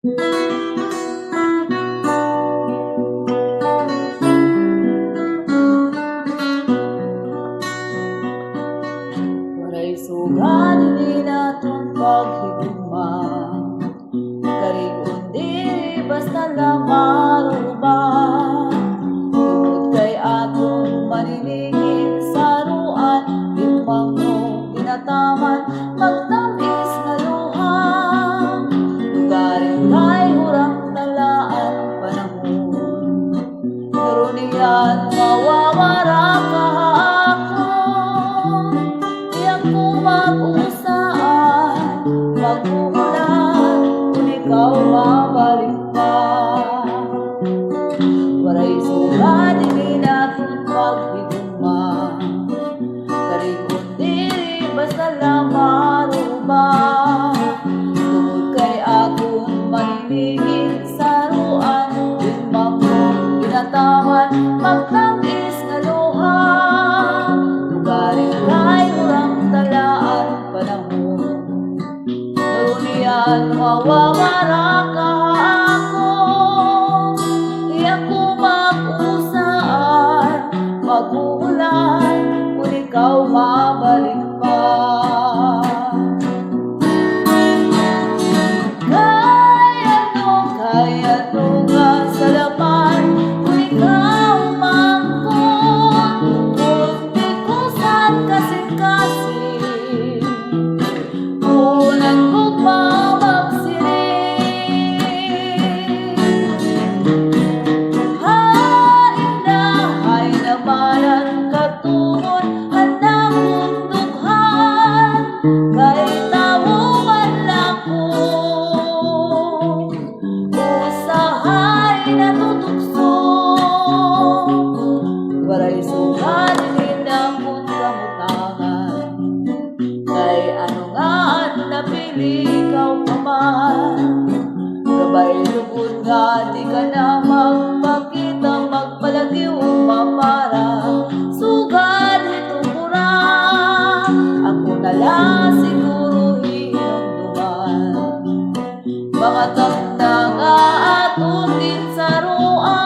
Waray sugat hindi naton paghigugma, karigon diri basta lamaruba. Tungod kay atong maniningin sa ruan, limang mo ginataman magtamis nga luha. Lugarin kay hurang talaan panahon, pero niyan mawawara ka hapon. Iyak ko mag-usaan, mag-uulan, kung ikaw mabalik pa. Waray sugat hindi naton paghigugma, karigon diri basta lamaruba. Tungod kay akong maniningin sa ruan, limang kong ginataman magtamis nga luha. Lugarin kay urang talaan panahon, pero niyan mawawara ka hapon. Iyak ko mag-usaan, mag-uulan, kung ikaw mabalik pa. Kaya to nga sa laman, kung ikaw mangkot, kung di ko saan kasing-kasing, ulan kong mamagsiring. Hain naman ang katungod, handang mundughan, kay tao man lang ko. Usahay na tutukso, waray sugat hinamon kamutangan, kay ano nga ang napili ikaw pa man. Gabay lugod nga di ka na magpakita, magpalagi o mapara, sugat itong kurang, ako na lang siguro hinumduman. Mga tanda nga aton din sa ruan,